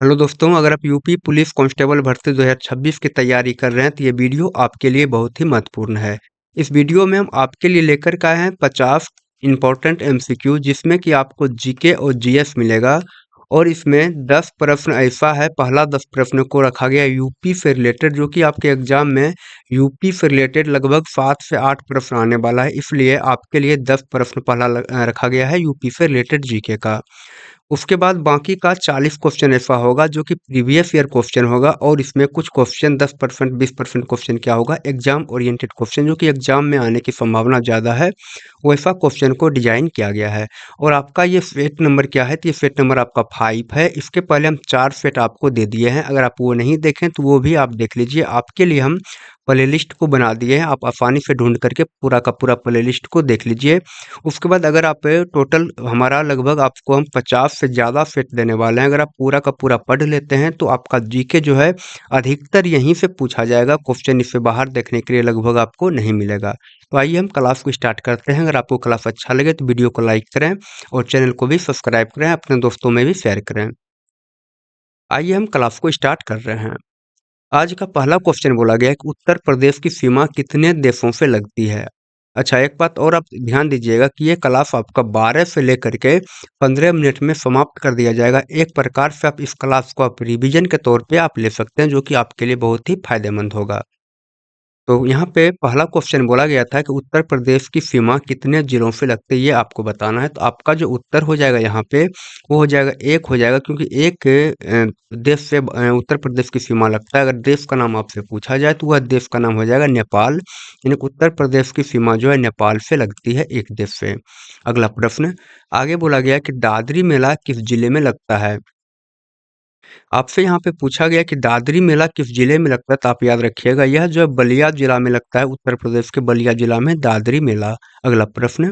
Hello दोस्तों, अगर आप यूपी पुलिस कांस्टेबल भर्ती 2026 की तैयारी कर रहे हैं तो ये वीडियो आपके लिए बहुत ही महत्वपूर्ण है। इस वीडियो में हम आपके लिए लेकर के आए हैं 50 इम्पोर्टेंट एमसीक्यू जिसमें कि आपको जीके और जीएस मिलेगा और इसमें 10 प्रश्न ऐसा है, पहला 10 प्रश्न को रखा गया है यूपी से रिलेटेड, जो कि आपके एग्जाम में यूपी से रिलेटेड लगभग 7 से 8 प्रश्न आने वाला है। इसलिए आपके लिए 10 प्रश्न पहला रखा गया है यूपी से रिलेटेड जीके का। उसके बाद बाकी का 40 क्वेश्चन ऐसा होगा जो कि प्रीवियस ईयर क्वेश्चन होगा और इसमें कुछ क्वेश्चन 10% 20% क्वेश्चन क्या होगा, एग्जाम ओरिएंटेड क्वेश्चन, जो कि एग्जाम में आने की संभावना ज़्यादा है, वैसा क्वेश्चन को डिजाइन किया गया है। और आपका ये सेट नंबर क्या है, तो ये सेट नंबर आपका 5 है। इसके पहले हम 4 सेट आपको दे दिए हैं, अगर आप वो नहीं देखें तो वो भी आप देख लीजिए। आपके लिए हम प्लेलिस्ट को बना दिए हैं, आप आसानी से ढूंढ करके पूरा का पूरा प्लेलिस्ट को देख लीजिए। उसके बाद अगर आप टोटल हमारा लगभग आपको हम 50 से ज़्यादा सेट देने वाले हैं, अगर आप पूरा का पूरा पढ़ लेते हैं तो आपका जीके जो है अधिकतर यहीं से पूछा जाएगा। क्वेश्चन इससे बाहर देखने के लिए लगभग आपको नहीं मिलेगा। तो आइए हम क्लास को स्टार्ट करते हैं। अगर आपको क्लास अच्छा लगे तो वीडियो को लाइक करें और चैनल को भी सब्सक्राइब करें, अपने दोस्तों में भी शेयर करें। आइए हम क्लास को स्टार्ट कर रहे हैं। आज का पहला क्वेश्चन बोला गया है कि उत्तर प्रदेश की सीमा कितने देशों से लगती है। अच्छा, एक बात और आप ध्यान दीजिएगा कि ये क्लास आपका 12 से लेकर के 15 मिनट में समाप्त कर दिया जाएगा। एक प्रकार से आप इस क्लास को आप रिवीजन के तौर पे आप ले सकते हैं, जो कि आपके लिए बहुत ही फायदेमंद होगा। तो यहाँ पे पहला क्वेश्चन बोला गया था कि उत्तर प्रदेश की सीमा कितने जिलों से लगती है, ये आपको बताना है। तो आपका जो उत्तर हो जाएगा यहाँ पे वो हो जाएगा एक हो जाएगा, क्योंकि एक देश से उत्तर प्रदेश की सीमा लगता है। अगर देश का नाम आपसे पूछा जाए तो वह देश का नाम हो जाएगा नेपाल। यानी कि उत्तर प्रदेश की सीमा जो है नेपाल से लगती है, एक देश से। अगला प्रश्न आगे बोला गया कि दादरी मेला किस जिले में लगता है। आपसे यहाँ पे पूछा गया कि दादरी मेला किस जिले में लगता है, तो आप याद रखिएगा यह जो है बलिया जिला में लगता है, उत्तर प्रदेश के बलिया जिला में दादरी मेला। अगला प्रश्न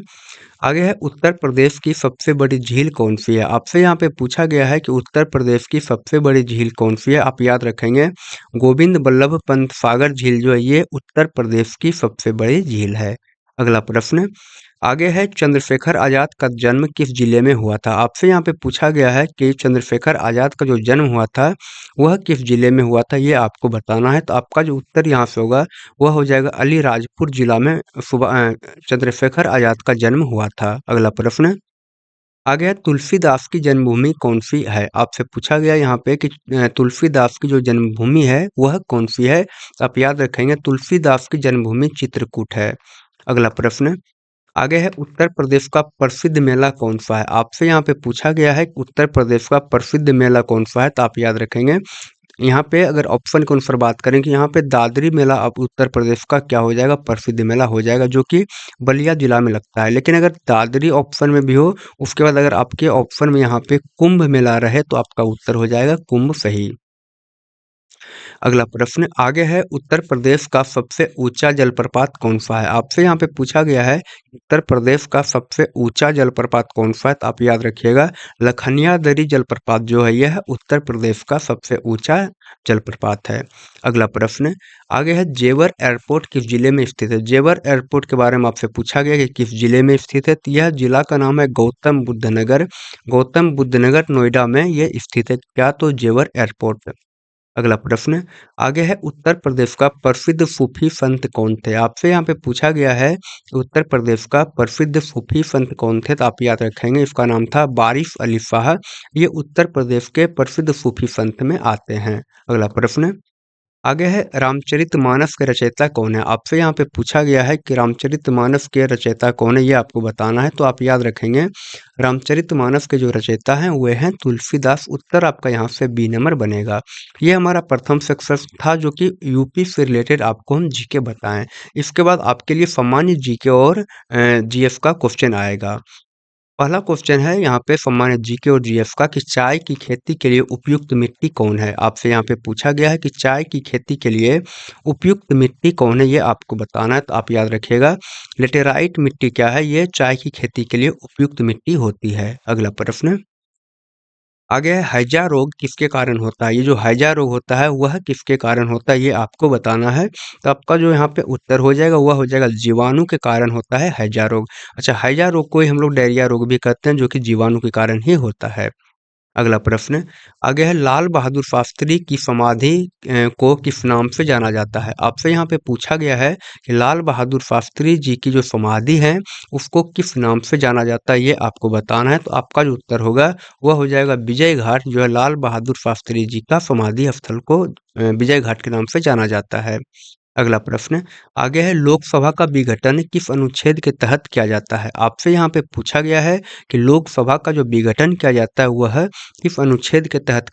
आगे है उत्तर प्रदेश की सबसे बड़ी झील कौन सी है। आपसे यहाँ पे पूछा गया है कि उत्तर प्रदेश की सबसे बड़ी झील कौन सी है। आप याद रखेंगे गोविंद बल्लभ पंत सागर झील जो है ये उत्तर प्रदेश की सबसे बड़ी झील है। अगला प्रश्न आगे है चंद्रशेखर आजाद का जन्म किस जिले में हुआ था। आपसे यहाँ पे पूछा गया है कि चंद्रशेखर आजाद का जो जन्म हुआ था वह किस जिले में हुआ था, ये आपको बताना है। तो आपका जो उत्तर यहाँ से होगा वह हो जाएगा अलीराजपुर जिला में चंद्रशेखर आजाद का जन्म हुआ था। अगला प्रश्न आगे है तुलसीदास की जन्मभूमि कौन सी है। आपसे पूछा गया यहाँ पे कि तुलसीदास की जो जन्मभूमि है वह कौन सी है। तो आप याद रखेंगे तुलसीदास की जन्मभूमि चित्रकूट है। अगला प्रश्न आगे है उत्तर प्रदेश का प्रसिद्ध मेला कौन सा है। आपसे यहाँ पे पूछा गया है कि उत्तर प्रदेश का प्रसिद्ध मेला कौन सा है। तो आप याद रखेंगे यहाँ पे अगर ऑप्शन के अनुसार बात करें कि यहाँ पे दादरी मेला अब उत्तर प्रदेश का क्या हो जाएगा, प्रसिद्ध मेला हो जाएगा, जो कि बलिया जिला में लगता है। लेकिन अगर दादरी ऑप्शन में भी हो, उसके बाद अगर आपके ऑप्शन में यहाँ पे कुंभ मेला रहे तो आपका उत्तर हो जाएगा कुंभ सही। अगला प्रश्न आगे है उत्तर प्रदेश का सबसे ऊंचा जलप्रपात कौन सा है। आपसे यहाँ पे पूछा गया है उत्तर प्रदेश का सबसे ऊंचा जलप्रपात कौन सा है। तो आप याद रखिएगा लखनिया दरी जलप्रपात जो है यह उत्तर प्रदेश का सबसे ऊंचा जलप्रपात है। अगला प्रश्न आगे है जेवर एयरपोर्ट किस जिले में स्थित है। जेवर एयरपोर्ट के बारे में आपसे पूछा गया कि किस जिले में स्थित है। तो यह जिला का नाम है गौतम बुद्ध नगर। गौतम बुद्ध नगर नोएडा में यह स्थित है, क्या तो जेवर एयरपोर्ट। अगला प्रश्न आगे है उत्तर प्रदेश का प्रसिद्ध सूफी संत कौन थे। आपसे यहाँ पे पूछा गया है कि उत्तर प्रदेश का प्रसिद्ध सूफी संत कौन थे। तो आप याद रखेंगे इसका नाम था वारिस अली शाह। ये उत्तर प्रदेश के प्रसिद्ध सूफी संत में आते हैं। अगला प्रश्न आगे है रामचरितमानस के रचयिता कौन है। आपसे यहाँ पे पूछा गया है कि रामचरितमानस के रचयिता कौन है, ये आपको बताना है। तो आप याद रखेंगे रामचरितमानस के जो रचयिता हैं वे हैं तुलसीदास। उत्तर आपका यहाँ से बी नंबर बनेगा। ये हमारा प्रथम सेक्शन था जो कि यूपी से रिलेटेड आपको हम जीके बताएं। इसके बाद आपके लिए सामान्य जीके और जीएस का क्वेश्चन आएगा। पहला क्वेश्चन है यहाँ पे सामान्य जीके और जीएस का कि चाय की खेती के लिए उपयुक्त मिट्टी कौन है। आपसे यहाँ पे पूछा गया है कि चाय की खेती के लिए उपयुक्त मिट्टी कौन है, ये आपको बताना है। तो आप याद रखिएगा लेटेराइट मिट्टी क्या है, ये चाय की खेती के लिए उपयुक्त मिट्टी होती है। अगला प्रश्न आगे है हैजा रोग किसके कारण होता है। ये जो हैजा रोग होता है वह किसके कारण होता है, ये आपको बताना है। तो आपका जो यहाँ पे उत्तर हो जाएगा वह हो जाएगा जीवाणु के कारण होता है हैजा रोग। अच्छा, हैजा रोग को ही हम लोग डायरिया रोग भी कहते हैं, जो कि जीवाणु के कारण ही होता है। अगला प्रश्न आगे है, लाल बहादुर शास्त्री की समाधि को किस नाम से जाना जाता है? आपसे यहाँ पे पूछा गया है कि लाल बहादुर शास्त्री जी की जो समाधि है उसको किस नाम से जाना जाता है, ये आपको बताना है। तो आपका जो उत्तर होगा वह हो जाएगा विजय घाट, जो है लाल बहादुर शास्त्री जी का समाधि स्थल को विजय घाट के नाम से जाना जाता है। अगला प्रश्न आगे है, लोकसभा का विघटन किस अनुच्छेद के तहत किया जाता है? आपसे यहाँ पे पूछा गया है कि लोकसभा का जो विघटन किया जाता है वह किस अनुच्छेद के तहत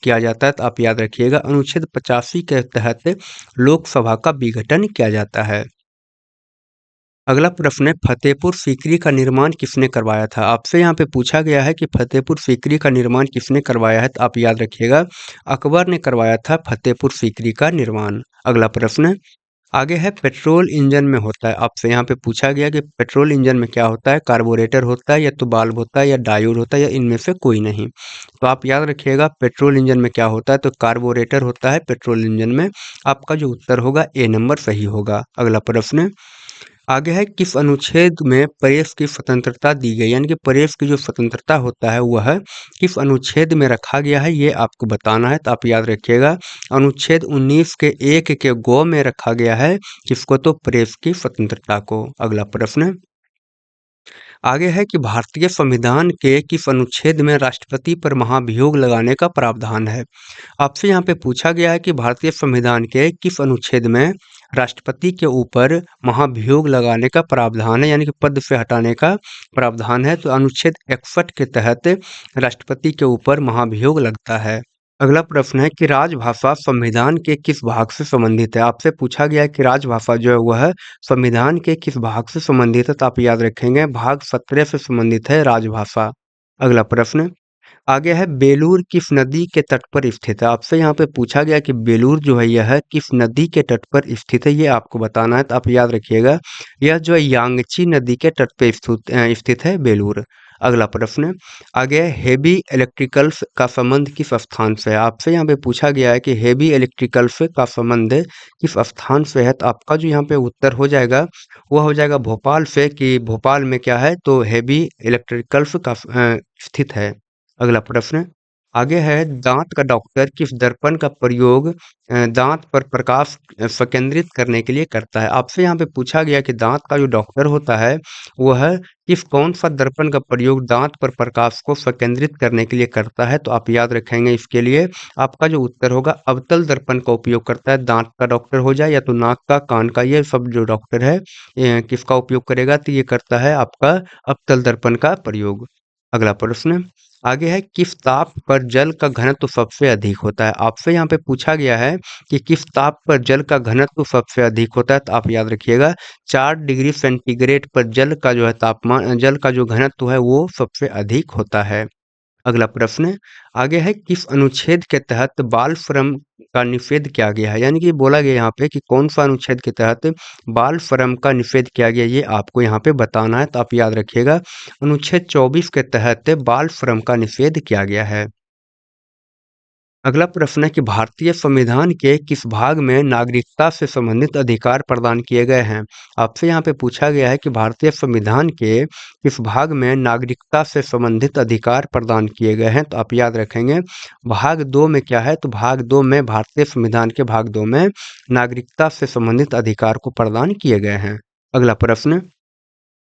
किया जाता है? तो आप याद रखिएगा अनुच्छेद 85 के तहत लोकसभा का विघटन किया जाता है। अगला प्रश्न है, फतेहपुर सीकरी का निर्माण किसने करवाया था? आपसे यहाँ पे पूछा गया है कि फतेहपुर सीकरी का निर्माण किसने करवाया है? तो आप याद रखिएगा अकबर ने करवाया था फतेहपुर सीकरी का निर्माण। अगला प्रश्न आगे है, पेट्रोल इंजन में होता है। आपसे यहाँ पे पूछा गया कि पेट्रोल इंजन में क्या होता है, कार्बोरेटर होता है या तो बाल्ब होता है या डायोड होता है या इनमें से कोई नहीं। तो आप याद रखिएगा पेट्रोल इंजन में क्या होता है, तो कार्बोरेटर होता है पेट्रोल इंजन में। आपका जो उत्तर होगा ए नंबर सही होगा। अगला प्रश्न आगे है, किस अनुच्छेद में प्रेस की स्वतंत्रता दी गई, यानी कि प्रेस की जो स्वतंत्रता होता है वह किस अनुच्छेद में रखा गया है, ये आपको बताना है। तो आप याद रखिएगा अनुच्छेद 19 के 1 के गो में रखा गया है किसको, तो प्रेस की स्वतंत्रता को। अगला प्रश्न आगे है कि भारतीय संविधान के किस अनुच्छेद में राष्ट्रपति पर महाभियोग लगाने का प्रावधान है? आपसे यहाँ पे पूछा गया है कि भारतीय संविधान के किस अनुच्छेद में राष्ट्रपति के ऊपर महाभियोग लगाने का प्रावधान है, यानी कि पद से हटाने का प्रावधान है। तो अनुच्छेद 61 के तहत राष्ट्रपति के ऊपर महाभियोग लगता है। अगला प्रश्न है कि राजभाषा संविधान के किस भाग से संबंधित है? आपसे पूछा गया है कि राजभाषा जो है वह संविधान के किस भाग से संबंधित है? तो आप याद रखेंगे भाग 17 से संबंधित है राजभाषा। अगला प्रश्न आगे है, बेलूर किस नदी के तट पर स्थित है? आपसे यहाँ पे पूछा गया कि बेलूर जो है यह किस नदी के तट पर स्थित है, ये आपको बताना है। तो आप याद रखिएगा यह जो है यांगची नदी के तट पर स्थित है बेलूर। अगला प्रश्न आगे है, हेवी इलेक्ट्रिकल्स का संबंध किस स्थान से है? आपसे यहाँ पे पूछा गया है कि हेवी इलेक्ट्रिकल्स का संबंध किस स्थान से है? तो आपका जो यहाँ पे उत्तर हो जाएगा वह हो जाएगा भोपाल से, कि भोपाल में क्या है, तो हेवी इलेक्ट्रिकल्स का स्थित है। अगला प्रश्न आगे है, दांत का डॉक्टर किस दर्पण का प्रयोग दांत पर प्रकाश संकेंद्रित करने के लिए करता है? आपसे यहाँ पे पूछा गया कि दांत का जो डॉक्टर होता है वह कौन सा दर्पण का प्रयोग दांत पर प्रकाश को संकेंद्रित करने के लिए करता है? तो आप याद रखेंगे इसके लिए आपका जो उत्तर होगा अवतल दर्पण का उपयोग करता है। दांत का डॉक्टर हो जाए या तो नाक का, कान का, ये सब जो डॉक्टर है किसका उपयोग करेगा, तो ये करता है आपका अवतल दर्पण का प्रयोग। अगला प्रश्न आगे है, किस ताप पर जल का घनत्व सबसे अधिक होता है? आपसे यहाँ पे पूछा गया है कि किस ताप पर जल का घनत्व सबसे अधिक होता है? तो आप याद रखिएगा 4 डिग्री सेंटीग्रेड पर जल का जो है तापमान, जल का जो घनत्व है वो सबसे अधिक होता है। अगला प्रश्न आगे है, किस अनुच्छेद के तहत बाल श्रम का निषेध किया गया है? यानी कि बोला गया यहाँ पे कि कौन सा अनुच्छेद के तहत बाल श्रम का निषेध किया गया, ये आपको यहाँ पे बताना है। तो आप याद रखिएगा अनुच्छेद 24 के तहत बाल श्रम का निषेध किया गया है। अगला प्रश्न है कि भारतीय संविधान के किस भाग में नागरिकता से संबंधित अधिकार प्रदान किए गए हैं? आपसे यहाँ पे पूछा गया है कि भारतीय संविधान के किस भाग में नागरिकता से संबंधित अधिकार प्रदान किए गए हैं? तो आप याद रखेंगे भाग 2 में क्या है, तो भाग 2 में भारतीय संविधान के भाग 2 में नागरिकता से संबंधित अधिकार को प्रदान किए गए हैं। अगला प्रश्न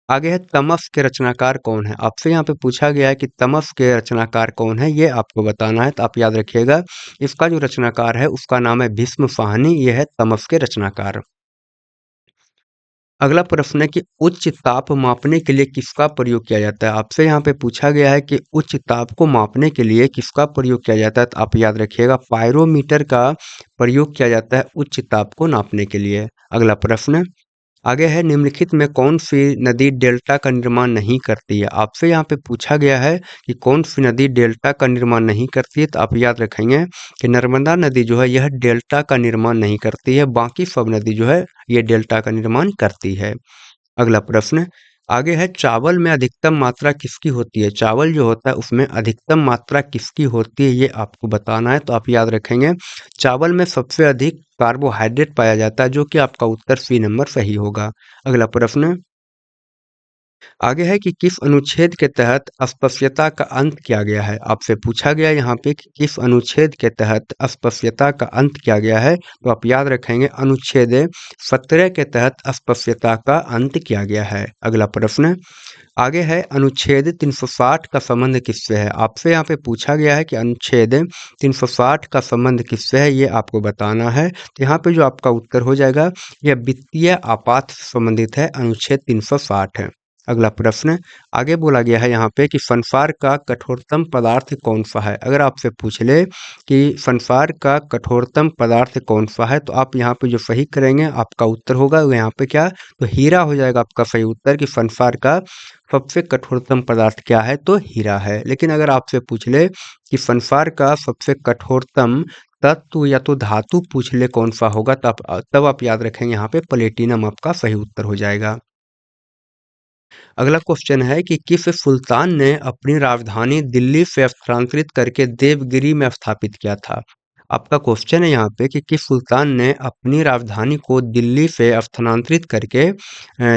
आगे है, तमस के रचनाकार कौन है? आपसे यहाँ पे पूछा गया है कि तमस के रचनाकार कौन है, ये आपको बताना है। तो आप याद रखिएगा इसका जो रचनाकार है उसका नाम है भीष्म साहनी, ये है तमस के रचनाकार। अगला प्रश्न है कि उच्च ताप मापने के लिए किसका प्रयोग किया जाता है? आपसे यहाँ पे पूछा गया है कि उच्च ताप को मापने के लिए किसका प्रयोग किया जाता है? तो आप याद रखिएगा पायरोमीटर का प्रयोग किया जाता है उच्च ताप को नापने के लिए। अगला प्रश्न आगे है, निम्नलिखित में कौन सी नदी डेल्टा का निर्माण नहीं करती है? आपसे यहाँ पे पूछा गया है कि कौन सी नदी डेल्टा का निर्माण नहीं करती है? तो आप याद रखेंगे कि नर्मदा नदी जो है यह डेल्टा का निर्माण नहीं करती है, बाकी सब नदी जो है ये डेल्टा का निर्माण करती है। अगला प्रश्न आगे है, चावल में अधिकतम मात्रा किसकी होती है? चावल जो होता है उसमें अधिकतम मात्रा किसकी होती है, ये आपको बताना है। तो आप याद रखेंगे चावल में सबसे अधिक कार्बोहाइड्रेट पाया जाता है, जो कि आपका उत्तर सी नंबर सही होगा। अगला प्रश्न आगे है कि किस अनुच्छेद के तहत अस्पृश्यता का अंत किया गया है। आपसे पूछा गया यहाँ पे कि किस अनुच्छेद के तहत अस्पृश्यता का अंत किया गया है, तो आप याद रखेंगे अनुच्छेद 17 के तहत अस्पृश्यता का अंत किया गया है। अगला प्रश्न आगे है अनुच्छेद 360 का संबंध किससे है। आपसे यहाँ पे पूछा गया है कि अनुच्छेद 360 का संबंध किससे है, ये आपको बताना है। तो यहाँ पे जो आपका उत्तर हो जाएगा, यह वित्तीय आपात से संबंधित है, अनुच्छेद 360 है। अगला प्रश्न आगे बोला गया है यहाँ पे कि संसार का कठोरतम पदार्थ कौन सा है। अगर आपसे पूछ ले कि संसार का कठोरतम पदार्थ कौन सा है, तो आप यहाँ पे जो सही करेंगे आपका उत्तर होगा वो यहाँ पे क्या, तो हीरा हो जाएगा आपका सही उत्तर, कि संसार का सबसे कठोरतम पदार्थ क्या है, तो हीरा है। लेकिन अगर आपसे पूछ ले कि संसार का सबसे कठोरतम तत्व या तो धातु पूछ ले कौन सा होगा, तब आप याद रखेंगे यहाँ पे प्लेटिनम आपका सही उत्तर हो जाएगा। अगला क्वेश्चन है कि किस सुल्तान ने अपनी राजधानी दिल्ली से स्थानांतरित करके देवगिरी में स्थापित किया था। आपका क्वेश्चन है यहाँ पे कि किस सुल्तान ने अपनी राजधानी को दिल्ली से स्थानांतरित करके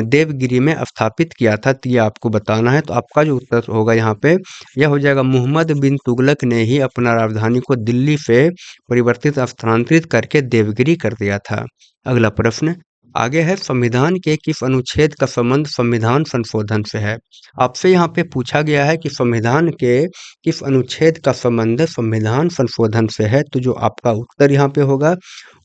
देवगिरी में स्थापित किया था, तो ये आपको बताना है। तो आपका जो उत्तर होगा यहाँ पे यह हो जाएगा, मोहम्मद बिन तुगलक ने ही अपना राजधानी को दिल्ली से परिवर्तित स्थानांतरित करके देवगिरी कर दिया था। अगला प्रश्न आगे है, संविधान के किस अनुच्छेद का संबंध संविधान संशोधन से है। आपसे यहाँ पे पूछा गया है कि संविधान के किस अनुच्छेद का संबंध संविधान संशोधन से है, तो जो आपका उत्तर यहाँ पे होगा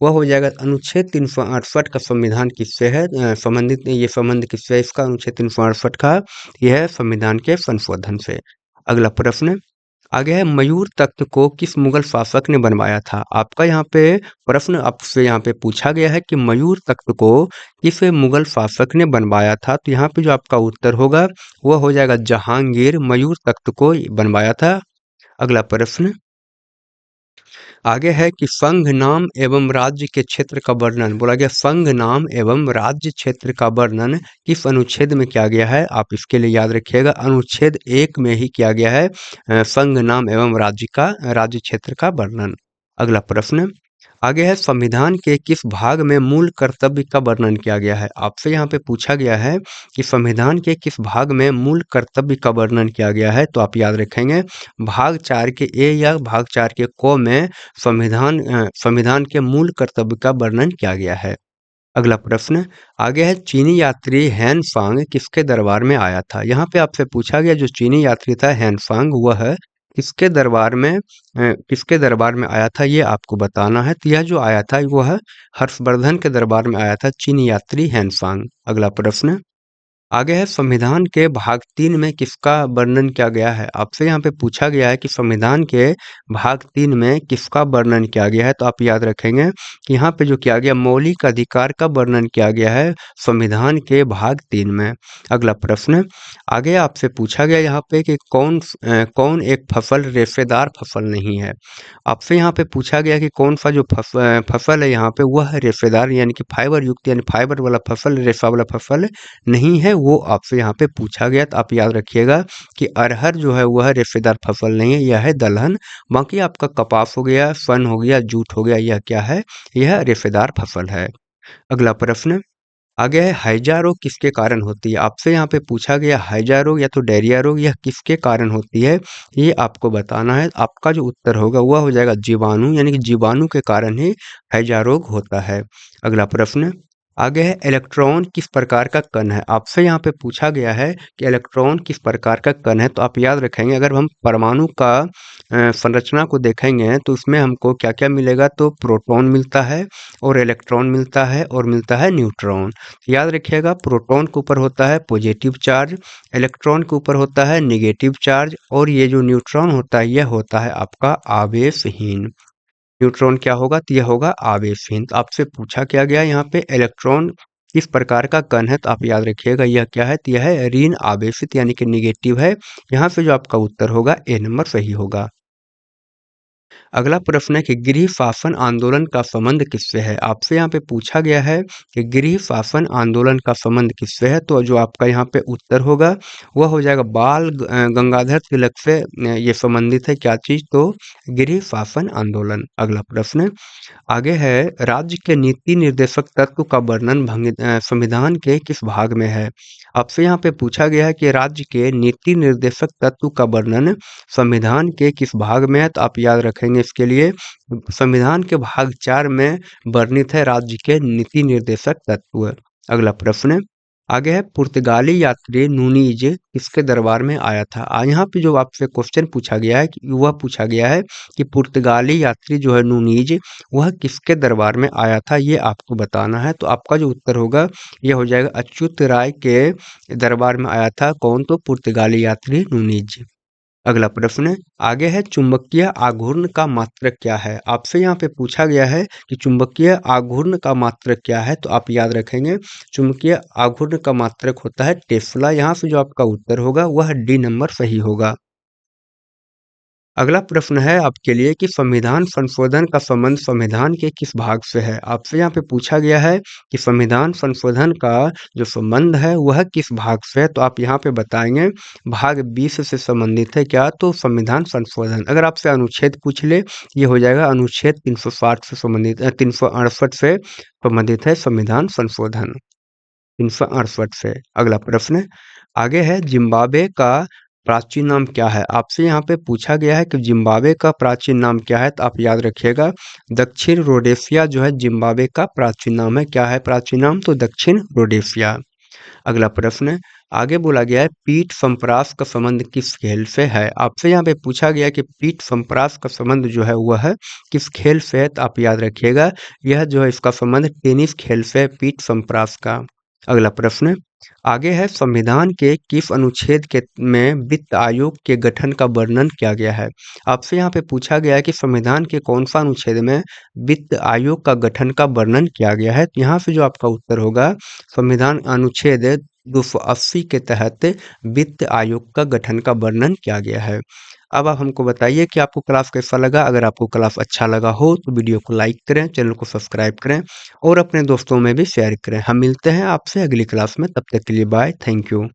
वह हो जाएगा अनुच्छेद 368 का। संविधान किससे है संबंधित, ये संबंध किससे है इसका, अनुच्छेद 368 का, यह है संविधान के संशोधन से। अगला प्रश्न आगे है, मयूर तख्त को किस मुगल शासक ने बनवाया था। आपका यहाँ पे प्रश्न आपसे यहाँ पे पूछा गया है कि मयूर तख्त को किस मुगल शासक ने बनवाया था, तो यहाँ पे जो आपका उत्तर होगा वह हो जाएगा जहांगीर मयूर तख्त को बनवाया था। अगला प्रश्न आगे है कि संघ नाम एवं राज्य के क्षेत्र का वर्णन, बोला गया संघ नाम एवं राज्य क्षेत्र का वर्णन किस अनुच्छेद में किया गया है। आप इसके लिए याद रखिएगा अनुच्छेद 1 में ही किया गया है, संघ नाम एवं राज्य क्षेत्र का वर्णन। अगला प्रश्न आगे है, संविधान के किस भाग में मूल कर्तव्य का वर्णन किया गया है। आपसे यहाँ पे पूछा गया है कि संविधान के किस भाग में मूल कर्तव्य का वर्णन किया गया है, तो आप याद रखेंगे भाग 4 के ए या भाग 4 के क में संविधान के मूल कर्तव्य का वर्णन किया गया है। अगला प्रश्न आगे है, चीनी यात्री हैन सांग किसके दरबार में आया था। यहाँ पे आपसे पूछा गया जो चीनी यात्री था हैन सांग, वह किसके दरबार में आया था, ये आपको बताना है। तो यह जो आया था वह हर्षवर्धन के दरबार में आया था, चीनी यात्री हैन सांग। अगला प्रश्न आगे है, संविधान के भाग 3 में किसका वर्णन किया गया है। आपसे यहाँ पे पूछा गया है कि संविधान के भाग 3 में किसका वर्णन किया गया है, तो आप याद रखेंगे कि यहाँ पे जो किया गया मौलिक अधिकार का वर्णन किया गया है संविधान के भाग 3 में। अगला प्रश्न आगे आपसे पूछा गया यहाँ पे कि कौन एक फसल रेशेदार फसल नहीं है। आपसे यहाँ पे पूछा गया कि कौन सा जो फसल है यहाँ पे वह रेशेदार यानी कि फाइबर युक्त यानी फाइबर वाला फसल, रेशा वाला फसल नहीं है, वो आपसे यहाँ पे पूछा गया। तो आप याद रखिएगा कि अरहर जो है वह रेशेदार फसल नहीं है, यह है दलहन। बाकी आपका कपास हो गया, सन हो गया, जूट हो गया, यह क्या है, यह रेशेदार फसल है। अगला प्रश्न आगे है, हैजा रोग किसके कारण होती है। आपसे यहाँ पे पूछा गया हैजा रोग या तो डायरिया रोग यह किसके कारण होती है, ये आपको बताना है। आपका जो उत्तर होगा वह हो जाएगा जीवाणु, यानी कि जीवाणु के कारण ही हैजा रोग होता है। अगला प्रश्न आगे है, इलेक्ट्रॉन किस प्रकार का कण है। आपसे यहाँ पे पूछा गया है कि इलेक्ट्रॉन किस प्रकार का कण है, तो आप याद रखेंगे अगर हम परमाणु का संरचना को देखेंगे तो उसमें हमको क्या क्या मिलेगा, तो प्रोटॉन मिलता है और इलेक्ट्रॉन मिलता है और मिलता है न्यूट्रॉन। याद रखिएगा प्रोटॉन के ऊपर होता है पॉजिटिव चार्ज, इलेक्ट्रॉन के ऊपर होता है निगेटिव चार्ज, और ये जो न्यूट्रॉन होता है यह होता है आपका आवेशहीन। न्यूट्रॉन क्या होगा, तो यह होगा आवेशहीन। तो आपसे पूछा क्या गया यहाँ पे इलेक्ट्रॉन किस प्रकार का कण है, तो आप याद रखिएगा यह क्या है, तो यह है ऋण आवेशित यानी कि निगेटिव है। यहाँ से जो आपका उत्तर होगा ए नंबर सही होगा। अगला प्रश्न है कि गृह शासन आंदोलन का संबंध किससे है? आपसे यहाँ पे पूछा गया है कि गृह शासन आंदोलन का संबंध किससे है? तो जो आपका यहाँ पे उत्तर होगा वह हो जाएगा गंगाधर तिलक से ये संबंधित है। क्या चीज़? तो गृह शासन आंदोलन। अगला प्रश्न आगे है, राज्य के नीति निर्देशक तत्व का वर्णन संविधान के किस भाग में है? आपसे यहाँ पे पूछा गया है कि राज्य के नीति निर्देशक तत्व का वर्णन संविधान के किस भाग में है? तो आप याद रखेंगे इसके लिए संविधान के भाग 4 में वर्णित है राज्य के नीति निर्देशक तत्व। अगला प्रश्न आगे है, पुर्तगाली यात्री नूनीज किसके दरबार में आया था? यहाँ पे जो आपसे क्वेश्चन पूछा गया है कि वह पूछा गया है कि पुर्तगाली यात्री जो है नूनीज वह किसके दरबार में आया था, ये आपको बताना है। तो आपका जो उत्तर होगा यह हो जाएगा अच्युत राय के दरबार में आया था। कौन? तो पुर्तगाली यात्री नूनीज। अगला प्रश्न आगे है, चुंबकीय आघूर्ण का मात्रक क्या है? आपसे यहाँ पे पूछा गया है कि चुंबकीय आघूर्ण का मात्रक क्या है? तो आप याद रखेंगे चुंबकीय आघूर्ण का मात्रक होता है टेस्ला। यहाँ से जो आपका उत्तर होगा वह डी नंबर सही होगा। अगला प्रश्न है आपके लिए कि संविधान संशोधन का संबंध संविधान के किस भाग से है? आपसे यहाँ पे पूछा गया है कि संविधान संशोधन का जो संबंध है वह किस भाग से है? तो आप यहाँ पे बताएंगे भाग 20 से संबंधित है। क्या? तो संविधान संशोधन। अगर आपसे अनुच्छेद पूछ ले ये हो जाएगा अनुच्छेद 360 से संबंधित 368 से संबंधित है संविधान संशोधन 368 से। अगला प्रश्न आगे है, जिम्बाब्वे का प्राचीन नाम क्या है? आपसे यहाँ पे पूछा गया है कि जिम्बाब्वे का प्राचीन नाम क्या है? तो आप याद रखिएगा दक्षिण रोडेशिया जो है जिम्बाब्वे का प्राचीन नाम है। क्या है प्राचीन नाम? तो दक्षिण रोडेशिया। अगला प्रश्न आगे बोला गया है, पीठ संप्रास का संबंध किस खेल से है? आपसे यहाँ पे पूछा गया है कि पीठ संप्रास का संबंध जो है वह है किस खेल से है? तो आप याद रखिएगा यह जो है इसका संबंध टेनिस खेल से है, पीठ संप्रास का। अगला प्रश्न आगे है, संविधान के किस अनुच्छेद के में वित्त आयोग के गठन का वर्णन किया गया है? आपसे यहाँ पे पूछा गया है कि संविधान के कौन सा अनुच्छेद में वित्त आयोग का गठन का वर्णन किया गया है? तो यहाँ से जो आपका उत्तर होगा संविधान अनुच्छेद 280 के तहत वित्त आयोग का गठन का वर्णन किया गया है। अब आप हमको बताइए कि आपको क्लास कैसा लगा। अगर आपको क्लास अच्छा लगा हो तो वीडियो को लाइक करें, चैनल को सब्सक्राइब करें और अपने दोस्तों में भी शेयर करें। हम मिलते हैं आपसे अगली क्लास में, तब तक के लिए बाय, थैंक यू।